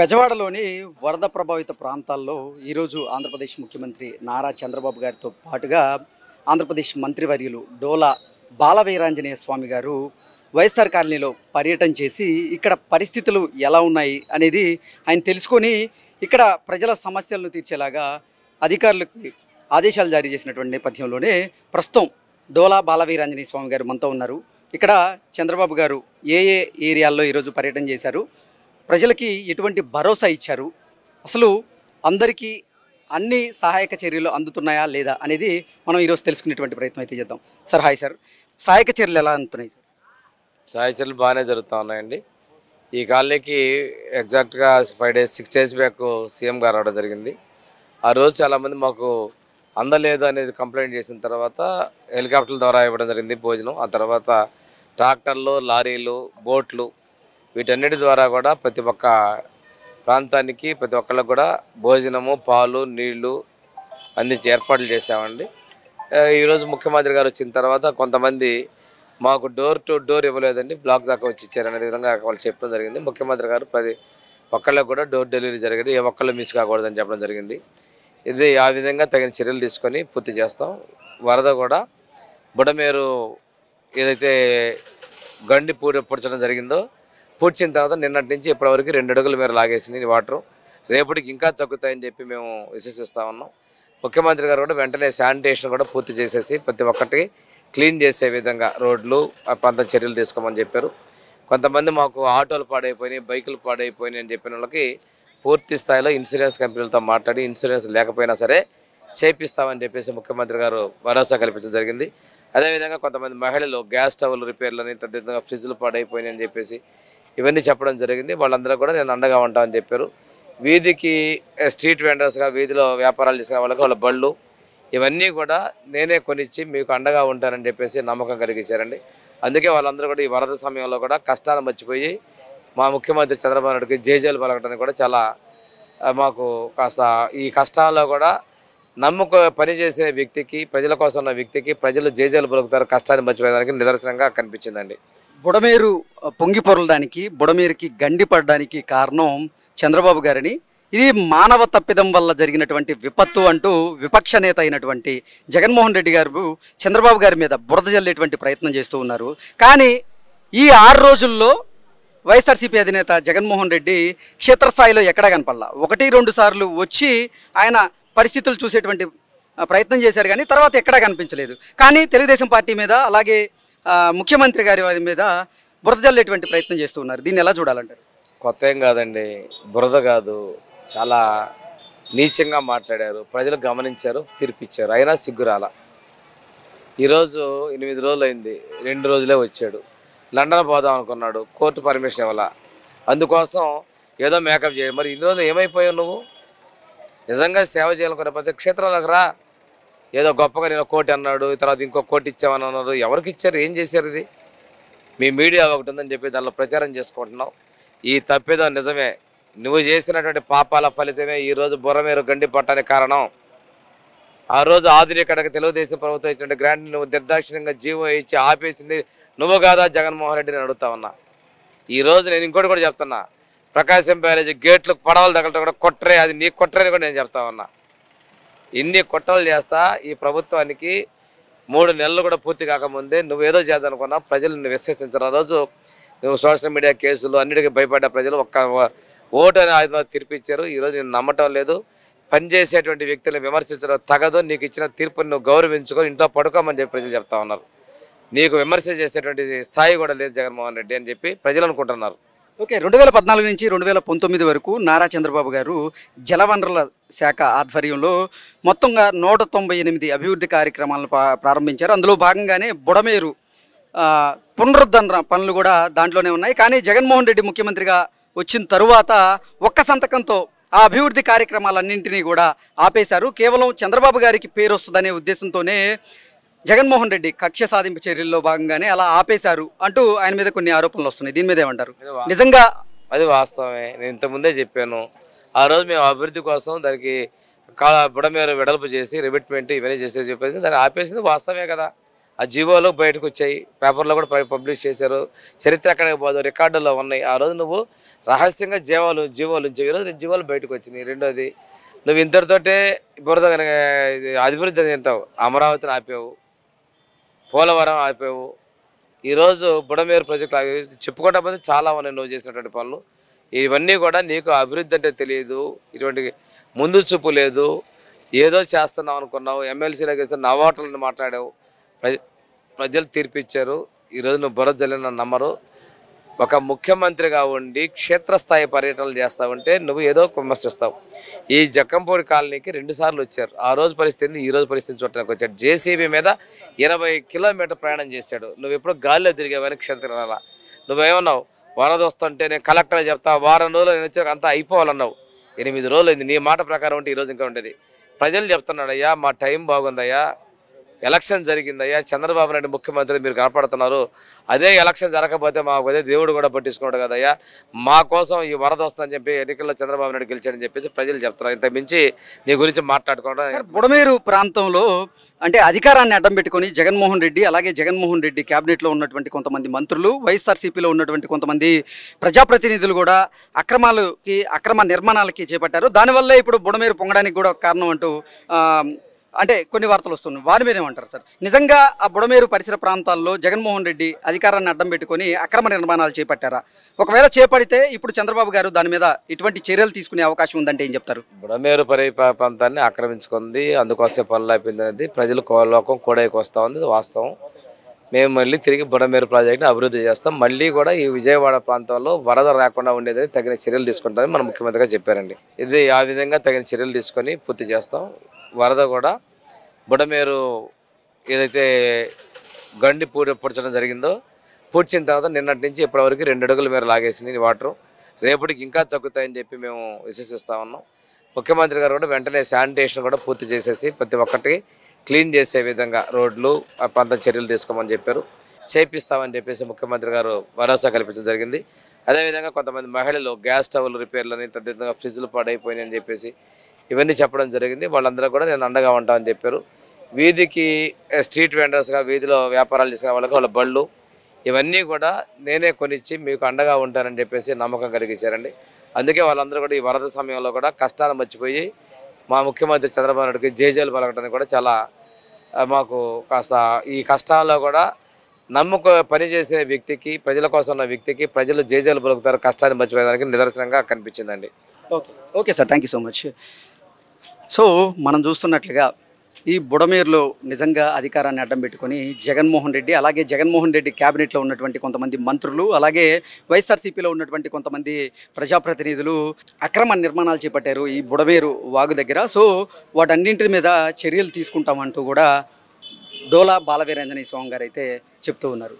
బెజవాడలోని వరద ప్రభావిత ప్రాంతాల్లో ఈరోజు ఆంధ్రప్రదేశ్ ముఖ్యమంత్రి నారా చంద్రబాబు గారితో పాటుగా ఆంధ్రప్రదేశ్ మంత్రివర్యులు డోలా బాలవీరాంజనేయ స్వామి గారు వైఎస్ఆర్ కాలనీలో పర్యటన చేసి ఇక్కడ పరిస్థితులు ఎలా ఉన్నాయి అనేది ఆయన తెలుసుకొని ఇక్కడ ప్రజల సమస్యలను తీర్చేలాగా అధికారులకు ఆదేశాలు జారీ చేసినటువంటి నేపథ్యంలోనే ప్రస్తుతం డోలా బాలవీరాంజనేయ స్వామి గారు మనతో ఉన్నారు. ఇక్కడ చంద్రబాబు గారు ఏ ఏరియాల్లో ఈరోజు పర్యటన చేశారు, ప్రజలకి ఎటువంటి భరోసా ఇచ్చారు, అసలు అందరికీ అన్ని సహాయక చర్యలు అందుతున్నాయా లేదా అనేది మనం ఈరోజు తెలుసుకునేటువంటి ప్రయత్నం అయితే చేద్దాం. సార్ హాయ్ సార్, సహాయక చర్యలు ఎలా అందుతున్నాయి సార్? సహాయ చర్యలు బాగానే జరుగుతూ ఉన్నాయండి. ఈ కాలనీకి ఎగ్జాక్ట్గా 5 days 6 days బ్యాక్ సీఎం గారు రావడం జరిగింది. ఆ రోజు చాలామంది మాకు అందలేదు అనేది కంప్లైంట్ చేసిన తర్వాత హెలికాప్టర్ల ద్వారా ఇవ్వడం జరిగింది భోజనం. ఆ తర్వాత ట్రాక్టర్లు, లారీలు, బోట్లు వీటన్నిటి ద్వారా కూడా ప్రతి ఒక్క ప్రాంతానికి ప్రతి ఒక్కళ్ళకి కూడా భోజనము, పాలు, నీళ్లు అందించి ఏర్పాట్లు చేసామండి. ఈరోజు ముఖ్యమంత్రి గారు వచ్చిన తర్వాత కొంతమంది మాకు డోర్ టు డోర్ ఇవ్వలేదండి, బ్లాక్ దాకా వచ్చి ఇచ్చారనే విధంగా వాళ్ళు చెప్పడం జరిగింది. ముఖ్యమంత్రి గారు ప్రతి ఒక్కళ్ళకి కూడా డోర్ డెలివరీ జరిగింది, ఏ ఒక్కళ్ళు మిస్ కాకూడదని చెప్పడం జరిగింది. ఇది ఆ విధంగా తగిన చర్యలు తీసుకొని పూర్తి చేస్తాం. వరద కూడా బుడమేరు ఏదైతే గండి పూడ్చడం జరిగిందో పూడ్చిన తర్వాత నిన్నటి నుంచి ఇప్పటివరకు 2 అడుగుల మేర లాగేసింది వాటరు. రేపటికి ఇంకా తగ్గుతాయని చెప్పి మేము విశ్వసిస్తూ ఉన్నాం. ముఖ్యమంత్రి గారు కూడా వెంటనే శానిటేషన్ కూడా పూర్తి చేసేసి ప్రతి ఒక్కటి క్లీన్ చేసే విధంగా రోడ్లు ఆ ప్రాంతం చర్యలు తీసుకోమని చెప్పారు. కొంతమంది మాకు ఆటోలు పాడైపోయినాయి, బైకులు పాడైపోయినాయి అని చెప్పిన వాళ్ళకి పూర్తి స్థాయిలో ఇన్సూరెన్స్ కంపెనీలతో మాట్లాడి ఇన్సూరెన్స్ లేకపోయినా సరే చేపిస్తామని చెప్పేసి ముఖ్యమంత్రి గారు భరోసా కల్పించడం జరిగింది. అదేవిధంగా కొంతమంది మహిళలు గ్యాస్ స్టవ్లు రిపేర్లని, తదితరంగా ఫ్రిడ్జ్లు పాడైపోయినాయి అని చెప్పేసి ఇవన్నీ చెప్పడం జరిగింది. వాళ్ళందరూ కూడా నేను అండగా ఉంటామని చెప్పారు. వీధికి స్ట్రీట్ వెండర్స్గా వీధిలో వ్యాపారాలు చేసుకునే వాళ్ళకి వాళ్ళ బళ్ళు ఇవన్నీ కూడా నేనే కొనిచ్చి మీకు అండగా ఉంటానని చెప్పేసి నమ్మకం కలిగించారండి. అందుకే వాళ్ళందరూ కూడా ఈ వరద సమయంలో కూడా కష్టాలు మర్చిపోయి మా ముఖ్యమంత్రి చంద్రబాబు నాయుడుకి జేజేలు పలకడానికి కూడా చాలా మాకు కాస్త ఈ కష్టాల్లో కూడా పనిచేసే వ్యక్తికి, ప్రజల కోసం ఉన్న వ్యక్తికి ప్రజలు జేజేలు పలుకుతారు కష్టాన్ని మర్చిపోయేదానికి నిదర్శనంగా కనిపించిందండి. బుడమేరు పొంగి పొరలడానికి, బుడమేరుకి గండి పడడానికి కారణం చంద్రబాబు గారిని, ఇది మానవ తప్పిదం వల్ల జరిగినటువంటి విపత్తు అంటూ విపక్ష నేత అయినటువంటి జగన్మోహన్ రెడ్డి గారు చంద్రబాబు గారి మీద బురద జల్లేటువంటి ప్రయత్నం చేస్తూ ఉన్నారు. కానీ ఈ 6 రోజుల్లో వైఎస్ఆర్సీపీ అధినేత జగన్మోహన్ రెడ్డి క్షేత్రస్థాయిలో ఎక్కడా కనపడలా. 1-2 సార్లు వచ్చి ఆయన పరిస్థితులు చూసేటువంటి ప్రయత్నం చేశారు, కానీ తర్వాత ఎక్కడా కనిపించలేదు. కానీ తెలుగుదేశం పార్టీ మీద అలాగే ముఖ్యమంత్రి గారి వారి మీద బురద జల్లేటువంటి ప్రయత్నం చేస్తూ ఉన్నారు. దీన్ని ఎలా చూడాలంటారు? కొత్త ఏం కాదండి, బురద కాదు, చాలా నీచంగా మాట్లాడారు, ప్రజలు గమనించారు, తీర్పిచ్చారు, అయినా సిగ్గురాల. ఈరోజు 8 రోజులు అయింది, 2 రోజులే వచ్చాడు. లండన్ పోదాం అనుకున్నాడు, కోర్టు పర్మిషన్ ఇవ్వాల, అందుకోసం ఏదో మేకప్ చేయాలి. మరి ఇన్ని రోజులు ఏమైపోయావు నువ్వు? నిజంగా సేవ చేయాలనుకున్న ప్రతి క్షేత్రాలకు రా. ఏదో గొప్పగా నేను కోటి అన్నాడు, తర్వాత ఇంకో కోటి ఇచ్చామని అన్నారు. ఎవరికి ఇచ్చారు? ఏం చేశారు? ఇది మీ మీడియా ఒకటి ఉందని చెప్పి దానిలో ప్రచారం చేసుకుంటున్నావు. ఈ తప్పేదో నిజమే, నువ్వు చేసినటువంటి పాపాల ఫలితమే ఈరోజు బుర్రమేరు గండి పట్టడానికి కారణం. ఆ రోజు ఆధునికడకు తెలుగుదేశం ప్రభుత్వం ఇచ్చిన గ్రాంట్ నువ్వు నిర్దాక్షిణ్యంగా జీవో ఇచ్చి ఆపేసింది నువ్వు కాదా జగన్మోహన్ రెడ్డిని అడుగుతా ఉన్నా. ఈరోజు నేను ఇంకోటి కూడా చెప్తున్నా, ప్రకాశం బ్యారేజీ గేట్లకు పడవలు తగలటం కూడా కొట్టరే, అది నీ కొట్టరని కూడా నేను చెప్తా ఉన్నా. ఇన్ని కుట్రలు చేస్తా ఈ ప్రభుత్వానికి 3 నెలలు కూడా పూర్తి కాకముందే నువ్వేదో చేద్దామనుకున్నా ప్రజలు నిన్ను విశ్వసించరు. ఆ రోజు నువ్వు సోషల్ మీడియా కేసులు అన్నిటికీ భయపడ్డ ప్రజలు ఒక్క ఓటు అనే ఆయుధం తీర్పిచ్చారు. ఈరోజు నేను నమ్మటం లేదు. పనిచేసేటువంటి వ్యక్తులను విమర్శించడం తగదు, నీకు ఇచ్చిన తీర్పుని నువ్వు గౌరవించుకొని ఇంట్లో పడుకోమని చెప్పి ప్రజలు చెప్తా ఉన్నారు. నీకు విమర్శ చేసేటువంటి స్థాయి కూడా లేదు జగన్మోహన్ రెడ్డి అని చెప్పి ప్రజలు అనుకుంటున్నారు. ఓకే, 2014 నుంచి 2019 వరకు నారా చంద్రబాబు గారు జలవనరుల శాఖ ఆధ్వర్యంలో మొత్తంగా 198 అభివృద్ధి కార్యక్రమాలను ప్రారంభించారు. అందులో భాగంగానే బుడమేరు పునరుద్ధరణ పనులు కూడా దాంట్లోనే ఉన్నాయి. కానీ జగన్మోహన్ రెడ్డి ముఖ్యమంత్రిగా వచ్చిన తరువాత ఒక్క సంతకంతో ఆ అభివృద్ధి కార్యక్రమాలన్నింటినీ కూడా ఆపేశారు. కేవలం చంద్రబాబు గారికి పేరు వస్తుందనే ఉద్దేశంతోనే జగన్మోహన్ రెడ్డి కక్ష సాధింపు చర్యల్లో భాగంగానే అలా ఆపేశారు అంటూ ఆయన మీద కొన్ని ఆరోపణలు వస్తున్నాయి. దీని మీద ఏమంటారు? నిజంగా అది వాస్తవమే, నేను ఇంతకుముందే చెప్పాను. ఆ రోజు మేము అభివృద్ధి కోసం దానికి బుడమేరు వెడల్పు చేసి రివిట్మెంట్ ఇవన్నీ చేసి చెప్పేసి దాన్ని ఆపేసింది వాస్తవమే కదా. ఆ జీవోలు బయటకు వచ్చాయి, పేపర్లో కూడా పబ్లిష్ చేశారు, చరిత్ర ఎక్కడికి పోదు, రికార్డుల్లో ఉన్నాయి. ఆ రోజు నువ్వు రహస్యంగా జీవోలు ఉంచావు, ఈరోజు జీవోలు బయటకు వచ్చినాయి. రెండోది, నువ్వు ఇంతటితోటే బురద అభివృద్ధి అని తింటావు. అమరావతిని ఆపావు, పోలవరం ఆపావు, ఈరోజు బుడమేరు ప్రాజెక్టు చెప్పుకోవడం పోతే చాలా ఉన్నాయి నువ్వు చేసినటువంటి పనులు. ఇవన్నీ కూడా నీకు అభివృద్ధి అంటే తెలియదు, ఇటువంటి ముందు చూపు లేదు, ఏదో చేస్తున్నావు అనుకున్నావు. ఎమ్మెల్సీలకు వేస్తే నవ్వాటలను మాట్లాడావు, ప్రజలు తీర్పిచ్చారు. ఈరోజు నువ్వు బురద జల్లిన నమ్మరు. ఒక ముఖ్యమంత్రిగా ఉండి క్షేత్రస్థాయి పర్యటనలు చేస్తావంటే నువ్వు ఏదో విమర్శిస్తావు. ఈ జక్కంపూడి కాలనీకి 2 సార్లు వచ్చారు. ఆ రోజు పరిస్థితి ఈ రోజు పరిస్థితి చూడటానికి వచ్చాడు. జేసీబీ మీద 20 కిలోమీటర్ ప్రయాణం చేశాడు. నువ్వు ఎప్పుడు గాలిలో తిరిగేవని క్షేత్రాల నువ్వేమన్నావు, వరద వస్తుంటే నేను కలెక్టర్ చెప్తా, వారం రోజులు నేను వచ్చాక అంతా అయిపోవాలన్నావు. 8 రోజులు అయింది. నీ మాట ప్రకారం ఉంటే ఈరోజు ఇంకా ఉండేది. ప్రజలు చెప్తున్నాడు, అయ్యా మా టైం బాగుందయ్యా, ఎలక్షన్ జరిగిందయ్యా, చంద్రబాబు నాయుడు ముఖ్యమంత్రి మీరు కనపడుతున్నారు, అదే ఎలక్షన్ జరగకపోతే మాకు అదే దేవుడు కూడా పట్టించుకోడు కదయ్యా, మా కోసం ఈ వరద వస్తుందని చెప్పి ఎన్నికల్లో చంద్రబాబు నాయుడు గెలిచాడని చెప్పేసి ప్రజలు చెప్తున్నారు. ఇంత మించి నీ గురించి మాట్లాడుకోవడం. బుడమేరు ప్రాంతంలో అంటే అధికారాన్ని అడ్డం పెట్టుకొని జగన్మోహన్ రెడ్డి అలాగే జగన్మోహన్ రెడ్డి క్యాబినెట్లో ఉన్నటువంటి కొంతమంది మంత్రులు, వైఎస్ఆర్సీపీలో ఉన్నటువంటి కొంతమంది ప్రజాప్రతినిధులు కూడా అక్రమ నిర్మాణాలకి చేపట్టారు. దానివల్లే ఇప్పుడు బుడమేరు పొంగడానికి కూడా కారణం అంటూ అంటే కొన్ని వార్తలు వస్తున్నాయి. వారి మీద ఏమంటారు సార్? నిజంగా ఆ బుడమేరు పరిసర ప్రాంతాల్లో జగన్మోహన్ రెడ్డి అధికారాన్ని అడ్డం పెట్టుకొని అక్రమ నిర్మాణాలు చేపట్టారా? ఒకవేళ చేపడితే ఇప్పుడు చంద్రబాబు గారు దాని మీద ఇటువంటి చర్యలు తీసుకునే అవకాశం ఉందంటే ఏం చెప్తారు? బుడమేరు ప్రాంతాన్ని ఆక్రమించుకుంది, అందుకోసమే పనులు అయిపోయింది అనేది ప్రజలు లోకం కూడైకి వస్తూ ఉంది, వాస్తవం. మేము మళ్ళీ తిరిగి బుడమేరు ప్రాజెక్టుని అభివృద్ధి చేస్తాం. మళ్ళీ కూడా ఈ విజయవాడ ప్రాంతంలో వరద రాకుండా ఉండేదని తగిన చర్యలు తీసుకుంటామని మన ముఖ్యమంత్రిగా చెప్పారండి. ఇది ఆ విధంగా తగిన చర్యలు తీసుకొని పూర్తి చేస్తాం. వరద కూడా బుడమేరు ఏదైతే గండి పూడ్చడం జరిగిందో పూడ్చిన తర్వాత నిన్నటి నుంచి ఇప్పటివరకు 2 అడుగుల మేర లాగేసినాయి వాటరు. రేపటికి ఇంకా తగ్గుతాయని చెప్పి మేము విశ్వసిస్తూ ఉన్నాం. ముఖ్యమంత్రి గారు కూడా వెంటనే శానిటేషన్ కూడా పూర్తి చేసేసి ప్రతి ఒక్కటి క్లీన్ చేసే విధంగా రోడ్లు ఆ ప్రాంతం చర్యలు తీసుకోమని చెప్పారు. చేపిస్తామని చెప్పేసి ముఖ్యమంత్రి గారు భరోసా కల్పించడం జరిగింది. అదేవిధంగా కొంతమంది మహిళలు గ్యాస్ స్టవ్లు రిపేర్లని, తదితరంగా ఫ్రిడ్జ్లు పాడైపోయినాయి అని చెప్పేసి ఇవన్నీ చెప్పడం జరిగింది. వాళ్ళందరూ కూడా నేను అండగా ఉంటామని చెప్పారు. వీధికి స్ట్రీట్ వెండర్స్గా వీధిలో వ్యాపారాలు చేసుకునే వాళ్ళకి వాళ్ళ బళ్ళు ఇవన్నీ కూడా నేనే కొనిచ్చి మీకు అండగా ఉంటానని చెప్పేసి నమ్మకం కలిగించారండి. అందుకే వాళ్ళందరూ కూడా ఈ వరద సమయంలో కూడా కష్టాలు మర్చిపోయి మా ముఖ్యమంత్రి చంద్రబాబు నాయుడుకి జేజేలు పలకడానికి కూడా చాలా మాకు కాస్త ఈ కష్టాల్లో కూడా పనిచేసే వ్యక్తికి, ప్రజల కోసం ఉన్న వ్యక్తికి ప్రజలు జేజేలు పలుకుతారు కష్టాన్ని మర్చిపోయేదానికి నిదర్శనంగా కనిపించిందండి. Okay sir, thank you so much. So మనం చూస్తున్నట్లుగా ఈ బుడమేరులో నిజంగా అధికారాన్ని అడ్డం పెట్టుకొని జగన్మోహన్ రెడ్డి అలాగే జగన్మోహన్ రెడ్డి క్యాబినెట్లో ఉన్నటువంటి కొంతమంది మంత్రులు అలాగే వైఎస్ఆర్సీపీలో ఉన్నటువంటి కొంతమంది ప్రజాప్రతినిధులు అక్రమ నిర్మాణాలు చేపట్టారు ఈ బుడమేరు వాగు దగ్గర. సో వాటన్నింటి మీద చర్యలు తీసుకుంటామంటూ కూడా డోలా బాలవీరాంజనేయ స్వామి గారు అయితే చెప్తూ ఉన్నారు.